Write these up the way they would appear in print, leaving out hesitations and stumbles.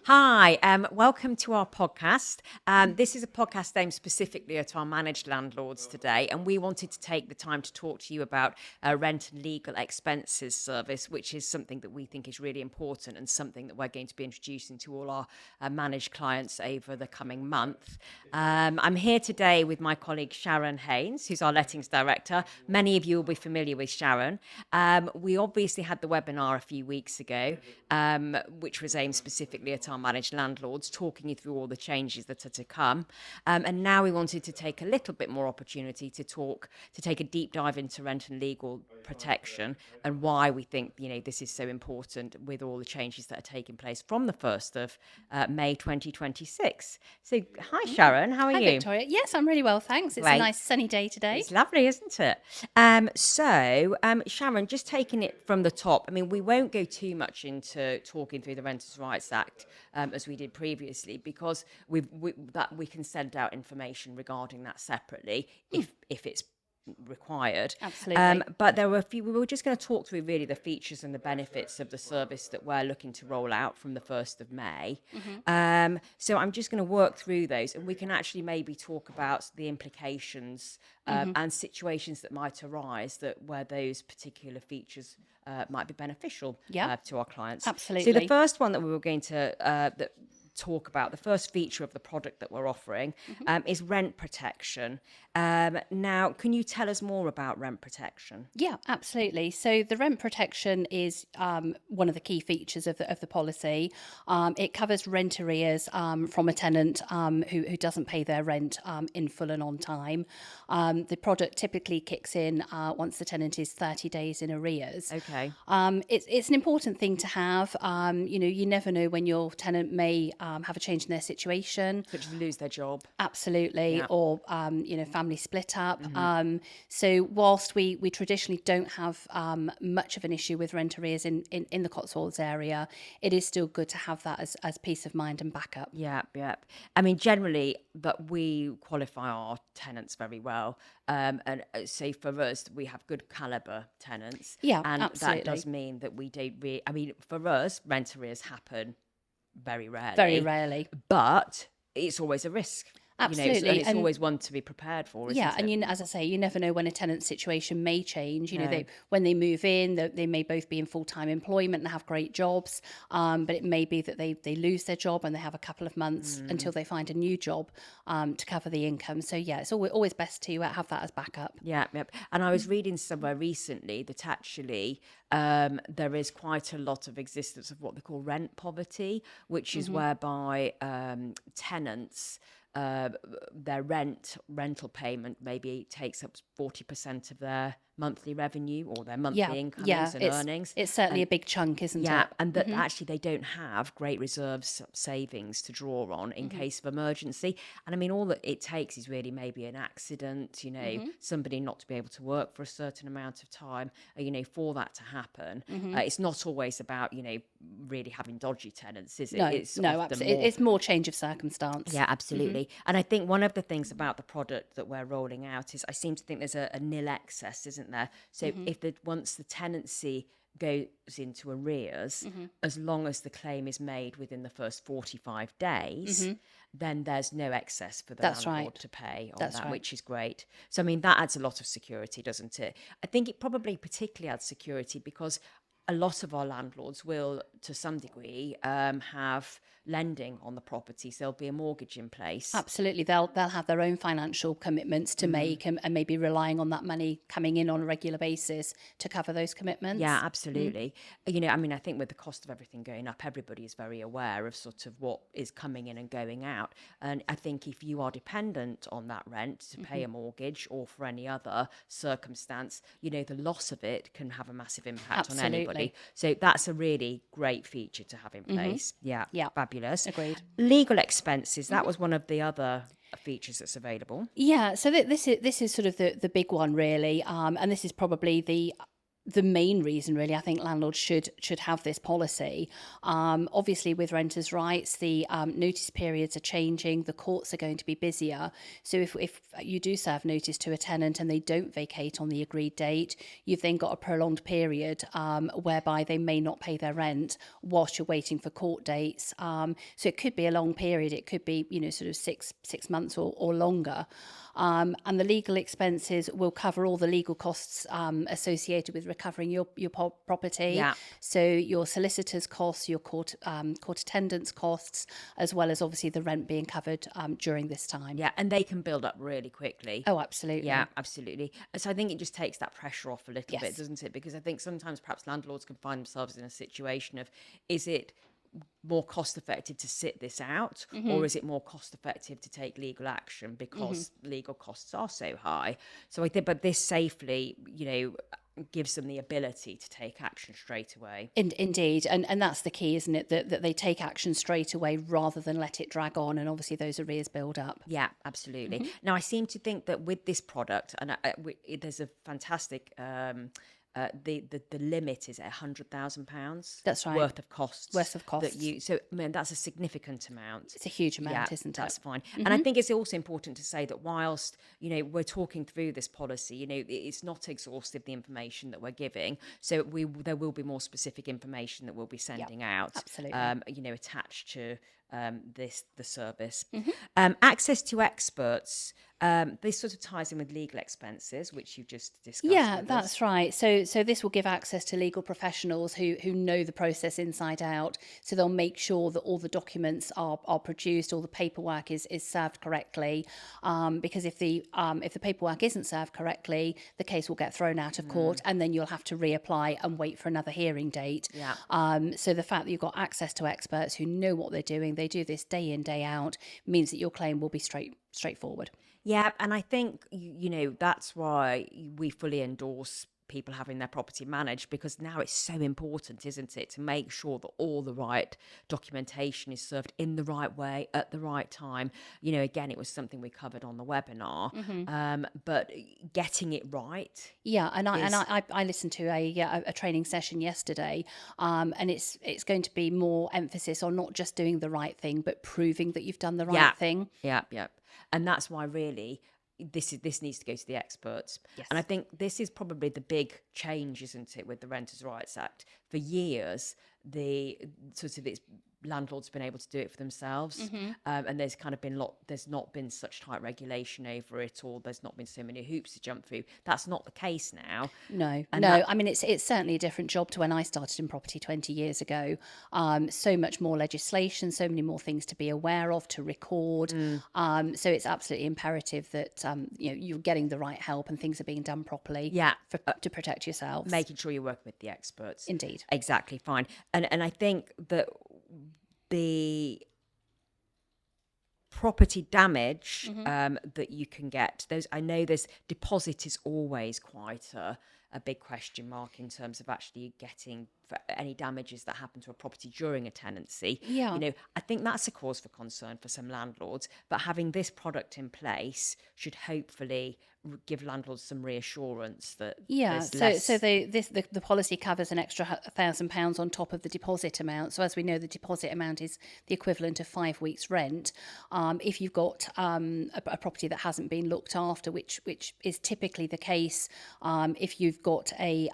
Hi, welcome to our podcast. This is a podcast aimed specifically at our managed landlords today, and we wanted to take the time to talk to you about rent and legal expenses service, which is something that we think is really important and something that we're going to be introducing to all our managed clients over the coming month. I'm here today with my colleague Sharon Haynes, who's our lettings director. Many of you will be familiar with Sharon. We obviously had the webinar a few weeks ago, which was aimed specifically at our managed landlords, talking you through all the changes that are to come. And now we wanted to take a little bit more opportunity to take a deep dive into rent and legal protection and why we think, this is so important with all the changes that are taking place from the 1st of May 2026. So, hi, Sharon, how are Hi, you? Victoria. Yes, I'm really well, thanks. It's Great. a nice sunny day today. It's lovely, isn't it? Sharon, just taking it from the top, we won't go too much into talking through the Renters' Rights Act as we did previously, because we can send out information regarding that separately if it's required. Absolutely. But there were a few. We were just going to talk through really the features and the benefits of the service that we're looking to roll out from the 1st of May. So I'm just going to work through those, and we can actually maybe talk about the implications and situations that might arise where those particular features might be beneficial to our clients. Absolutely. So the first one that we were going to talk about, the first feature of the product that we're offering is rent protection. Now, can you tell us more about rent protection? Yeah, absolutely. So the rent protection is one of the key features of the policy. It covers rent arrears from a tenant who doesn't pay their rent in full and on time. The product typically kicks in once the tenant is 30 days in arrears. Okay. It's an important thing to have. You never know when your tenant may have a change in their situation. Such as lose their job. Absolutely. Yeah. Or, family split up. So whilst we traditionally don't have much of an issue with rent arrears in the Cotswolds area, it is still good to have that as peace of mind and backup. Yeah. Generally, but we qualify our tenants very well. And say for us, we have good calibre tenants. Yeah, and absolutely. that does mean that we don't for us, rent arrears happen very rarely. Very rarely. But it's always a risk. Absolutely. And it's always one to be prepared for, isn't it? And as I say, you never know when a tenant's situation may change. No. When they move in, they may both be in full-time employment and have great jobs, but it may be that they lose their job and they have a couple of months until they find a new job to cover the income. So yeah, it's always best to have that as backup. Yeah. And I was reading somewhere recently that actually there is quite a lot of existence of what they call rent poverty, which is whereby tenants, their rental payment maybe takes up 40% of their monthly revenue or their monthly incomings and earnings. It's certainly a big chunk, isn't it? Yeah, and that actually they don't have great reserves savings to draw on in case of emergency. And all that it takes is really maybe an accident, somebody not to be able to work for a certain amount of time, for that to happen. It's not always about, really having dodgy tenants, is it? No, absolutely. It's more change of circumstance. Yeah, absolutely. And I think one of the things about the product that we're rolling out is I seem to think there's a nil excess, isn't there? So once the tenancy goes into arrears, as long as the claim is made within the first 45 days, then there's no excess for the landlord to pay on that, which is great. So, that adds a lot of security, doesn't it? I think it probably particularly adds security because a lot of our landlords will, to some degree, have lending on the property, so there'll be a mortgage in place. Absolutely, they'll have their own financial commitments to make, and maybe relying on that money coming in on a regular basis to cover those commitments. Yeah, absolutely. I think with the cost of everything going up, everybody is very aware of sort of what is coming in and going out. And I think if you are dependent on that rent to pay a mortgage or for any other circumstance, the loss of it can have a massive impact on anybody. So that's a really great feature to have in place. Yeah, fabulous. Agreed. Legal expenses, that was one of the other features that's available. Yeah, so this is sort of the big one, really, and this is probably the the main reason, really, I think landlords should have this policy. Obviously, with renters' rights, the notice periods are changing. The courts are going to be busier. So if you do serve notice to a tenant and they don't vacate on the agreed date, you've then got a prolonged period whereby they may not pay their rent whilst you're waiting for court dates. So it could be a long period. It could be, sort of six months or longer. And the legal expenses will cover all the legal costs associated with recovering your property. Yeah. So your solicitor's costs, your court attendance costs, as well as obviously the rent being covered during this time. Yeah, and they can build up really quickly. Oh, absolutely. Yeah, absolutely. So I think it just takes that pressure off a little bit, Yes. doesn't it? Because I think sometimes perhaps landlords can find themselves in a situation of, is it more cost effective to sit this out, or is it more cost effective to take legal action because legal costs are so high? So I think, but this safely, gives them the ability to take action straight away. Indeed, and that's the key, isn't it? That they take action straight away rather than let it drag on, and obviously those arrears build up. Yeah, absolutely. Now, I seem to think that with this product, and there's a fantastic. The limit is £100,000. That's right. Worth of costs. That so I mean, that's a significant amount. It's a huge amount, Yeah, isn't it? that's fine. And I think it's also important to say that whilst we're talking through this policy, it's not exhaustive, the information that we're giving. So there will be more specific information that we'll be sending out. Absolutely. Attached to the service. Access to experts. This sort of ties in with legal expenses, which you've just discussed. Yeah, with that's us. right. So this will give access to legal professionals who know the process inside out. So they'll make sure that all the documents are produced, all the paperwork is served correctly. Because if the paperwork isn't served correctly, the case will get thrown out of court, and then you'll have to reapply and wait for another hearing date. Yeah. So the fact that you've got access to experts who know what they're doing, they do this day in, day out, means that your claim will be straightforward. Yeah, and I think that's why we fully endorse people having their property managed, because now it's so important, isn't it, to make sure that all the right documentation is served in the right way at the right time. Again, it was something we covered on the webinar, but getting it right. Yeah, and I listened to a training session yesterday, and it's going to be more emphasis on not just doing the right thing, but proving that you've done the right thing. Yeah. And that's why really this needs to go to the experts. Yes. And I think this is probably the big change, isn't it, with the Renters' Rights Act? For years, it's landlords been able to do it for themselves, and there's kind of been there's not been such tight regulation over it, or there's not been so many hoops to jump through. That's not the case now. No. I mean, it's certainly a different job to when I started in property 20 years ago. So much more legislation, so many more things to be aware of, to record. So it's absolutely imperative that you're getting the right help and things are being done properly. Yeah. To protect yourselves. Making sure you work with the experts. Indeed. Exactly, fine. And I think that the property damage that you can get, I know there's deposit is always quite a big question mark in terms of actually getting for any damages that happen to a property during a tenancy. Yeah. I think that's a cause for concern for some landlords, but having this product in place should hopefully give landlords some reassurance that the policy covers an extra £1,000 on top of the deposit amount. So as we know, the deposit amount is the equivalent of 5 weeks' rent. If you've got a property that hasn't been looked after, which is typically the case, if you've got a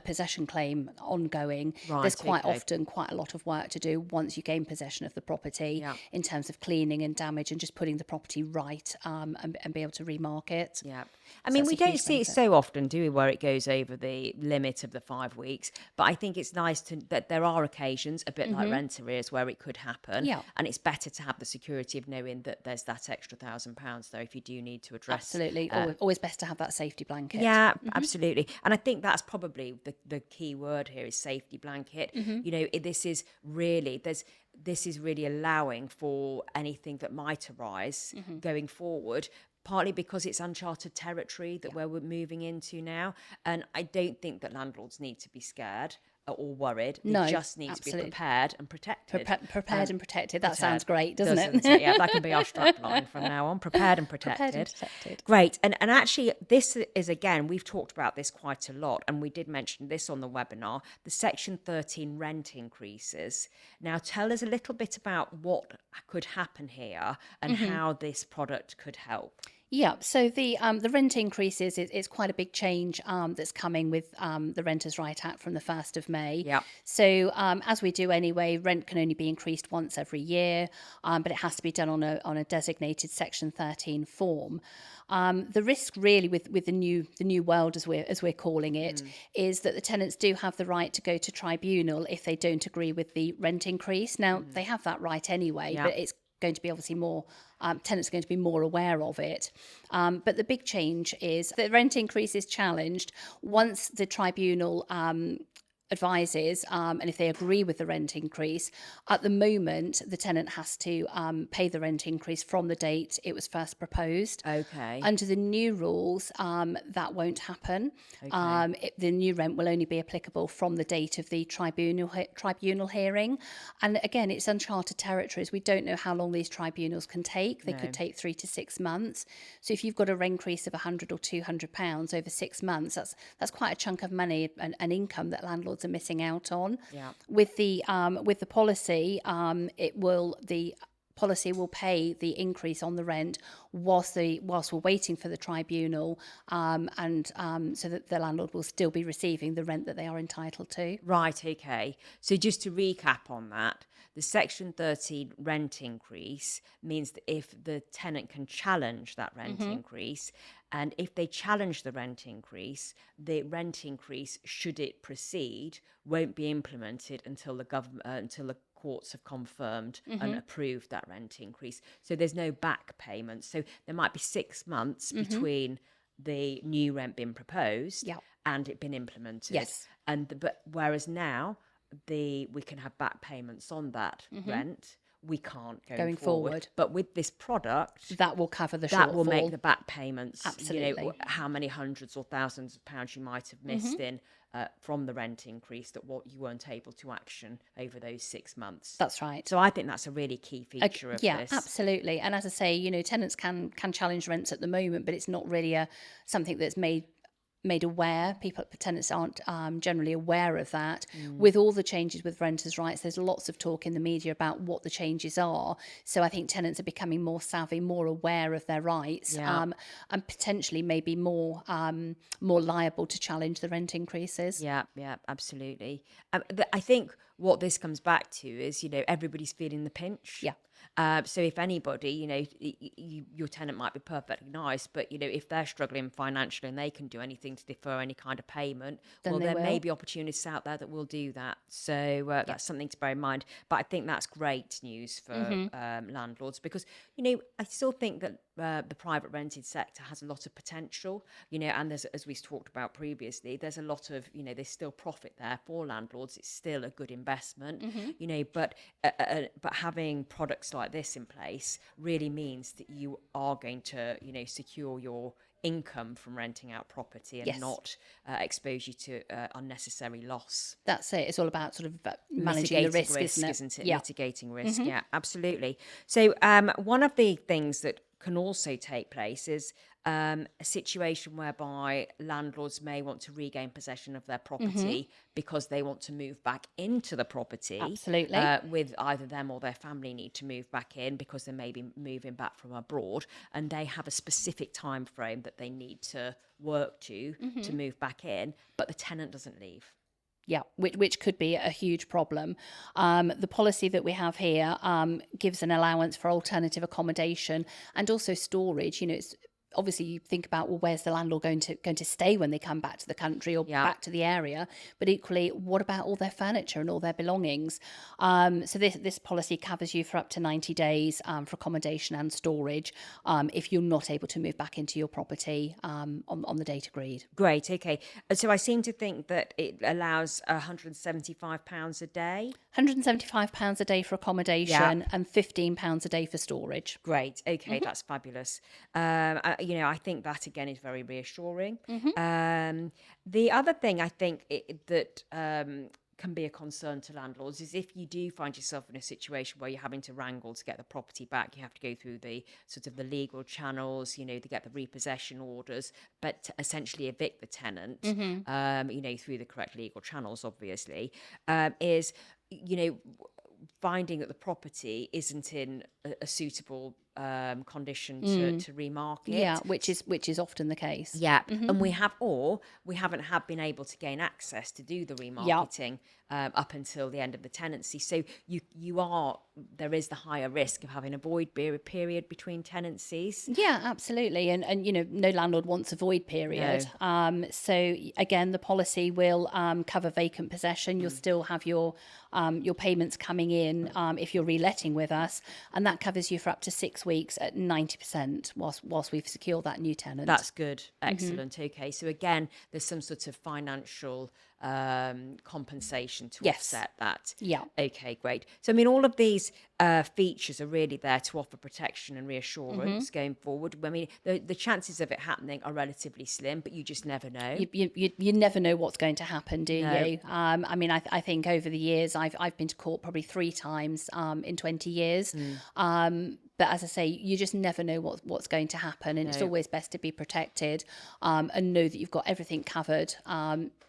possession claim ongoing, there's quite often quite a lot of work to do once you gain possession of the property in terms of cleaning and damage and just putting the property right and be able to remark it. Yeah. I mean, we don't see it so often, do we, where it goes over the limit of the 5 weeks. But I think it's nice that there are occasions, a bit like rent arrears, where it could happen. Yeah. And it's better to have the security of knowing that there's that extra £1,000 though, if you do need to address. Absolutely. Always best to have that safety blanket. Yeah, absolutely. And I think that's probably the key word here is safety blanket. This is really allowing for anything that might arise going forward, partly because it's uncharted territory that we're moving into now. And I don't think that landlords need to be scared. or worried. They No, just need to be absolutely. prepared and protected. Prepared and protected. That Prepared, sounds great, doesn't it? Yeah, that can be our strap line from now on. Prepared and Prepared and protected. protected. Great. And actually, this is, again, we've talked about this quite a lot, and we did mention this on the webinar, the Section 13 rent increases. Now, tell us a little bit about what could happen here and how this product could help. Yeah, so the rent increases is quite a big change that's coming with the Renters' Right Act from the 1st of May. Yeah. So as we do anyway, rent can only be increased once every year, but it has to be done on a designated Section 13 form. The risk really with the new world, as we're calling it, is that the tenants do have the right to go to tribunal if they don't agree with the rent increase. Now they have that right anyway, but it's going to be obviously more tenants are going to be more aware of it. But the big change is that rent increase is challenged once the tribunal advises, and if they agree with the rent increase. At the moment, the tenant has to pay the rent increase from the date it was first proposed. Okay. Under the new rules, that won't happen. The new rent will only be applicable from the date of the tribunal hearing. And again, it's uncharted territories. We don't know how long these tribunals can take. They could take 3 to 6 months. So if you've got a rent increase of £100 or £200 over 6 months, that's quite a chunk of money and income that landlords are missing out on. Yeah. With the policy, the policy will pay the increase on the rent whilst we're waiting for the tribunal, and so that the landlord will still be receiving the rent that they are entitled to. Right, okay. So just to recap on that, the Section 13 rent increase means that if the tenant can challenge that rent increase, and if they challenge the rent increase, should it proceed, won't be implemented until the courts have confirmed and approved that rent increase. So there's no back payment. So there might be 6 months between the new rent being proposed and it being implemented. Yes. But whereas now we can have back payments on that rent. We can't going forward. But with this product, that will cover the shortfall. That will make the back payments. Absolutely. How many hundreds or thousands of pounds you might have missed in from the rent increase that what you weren't able to action over those 6 months. That's right. So I think that's a really key feature of this. Yeah, absolutely. And as I say, tenants can challenge rents at the moment, but it's not really something that's made aware. Tenants aren't generally aware of that. With all the changes with renters' rights, there's lots of talk in the media about what the changes are. So I think tenants are becoming more savvy, more aware of their rights, and potentially maybe more liable to challenge the rent increases. Yeah, absolutely. I think what this comes back to is, everybody's feeling the pinch. Yeah. So if anybody, your tenant might be perfectly nice, but, if they're struggling financially and they can do anything to defer any kind of payment, there may be opportunities out there that will do that. So that's something to bear in mind. But I think that's great news for landlords because, I still think that the private rented sector has a lot of potential, and there's, as we talked about previously, there's a lot of, there's still profit there for landlords. It's still a good investment, but having products like this in place really means that you are going to, secure your income from renting out property and not expose you to unnecessary loss. That's it. It's all about sort of managing the risk, isn't it? Yeah. Mitigating risk. Yeah, absolutely. So one of the things that can also take place is a situation whereby landlords may want to regain possession of their property because they want to move back into the property. Absolutely. With either them or their family need to move back in because they may be moving back from abroad and they have a specific time frame that they need to work to move back in, but the tenant doesn't leave. Yeah, which could be a huge problem. The policy that we have here gives an allowance for alternative accommodation and also storage. It's obviously you think about, well, where's the landlord going to stay when they come back to the country or back to the area? But equally, what about all their furniture and all their belongings? So this policy covers you for up to 90 days for accommodation and storage if you're not able to move back into your property on the date agreed. Great, okay. So I seem to think that it allows £175 a day. £175 a day for accommodation and £15 a day for storage. Great, okay, that's fabulous. I think that again is very reassuring. The other thing I think that can be a concern to landlords is if you do find yourself in a situation where you're having to wrangle to get the property back, you have to go through the sort of the legal channels, to get the repossession orders, but to essentially evict the tenant, through the correct legal channels, obviously, is, finding that the property isn't in a suitable condition to remarket. Yeah, which is often the case. Yep. And we haven't been able to gain access to do the remarketing up until the end of the tenancy. So there is the higher risk of having a void period between tenancies. Yeah, absolutely. And no landlord wants a void period. So again, the policy will cover vacant possession. You'll still have your payments coming in if you're reletting with us, and that covers you for up to 6 weeks at 90% whilst we've secured that new tenant. That's good. Excellent. Okay. So again, there's some sort of financial compensation to offset that. Yeah. Okay, great. So, all of these features are really there to offer protection and reassurance going forward. The chances of it happening are relatively slim, but you just never know. You never know what's going to happen, do you? I think over the years, I've been to court probably 3 times in 20 years. But as I say, you just never know what's going to happen. And it's always best to be protected and know that you've got everything covered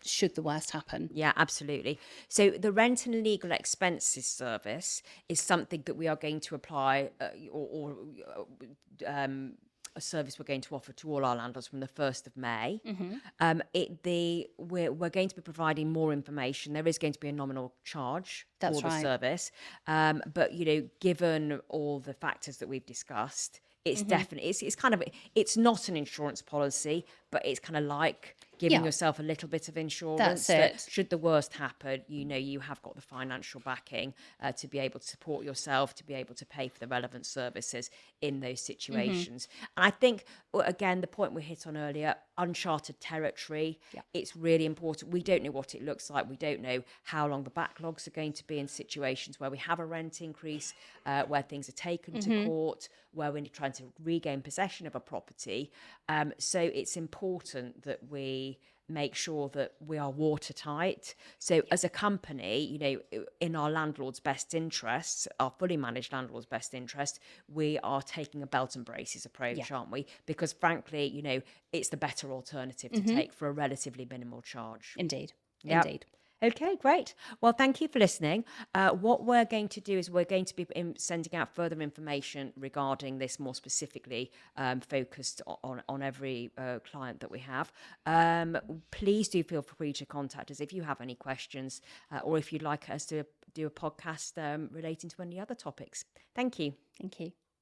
should the worst happen. Yeah, absolutely. So the rent and legal expenses service is something that we are going to apply a service we're going to offer to all our landlords from the 1st of May. We're going to be providing more information. There is going to be a nominal charge for the service. But, given all the factors that we've discussed, it's definitely, it's not an insurance policy, but it's kind of like giving yourself a little bit of insurance. That's it. Should the worst happen, you have got the financial backing to be able to support yourself, to be able to pay for the relevant services in those situations. And I think, again, the point we hit on earlier, uncharted territory, it's really important. We don't know what it looks like. We don't know how long the backlogs are going to be in situations where we have a rent increase, where things are taken to court, where we're trying to regain possession of a property. So it's important that we make sure that we are watertight. So as a company, in our landlord's best interests, our fully managed landlord's best interest, we are taking a belt and braces approach, aren't we? Because frankly, it's the better alternative to take for a relatively minimal charge. Indeed. Yep. Indeed. Okay, great. Well, thank you for listening. What we're going to do is we're going to be sending out further information regarding this, more specifically focused on every client that we have. Please do feel free to contact us if you have any questions or if you'd like us to do a podcast relating to any other topics. Thank you. Thank you.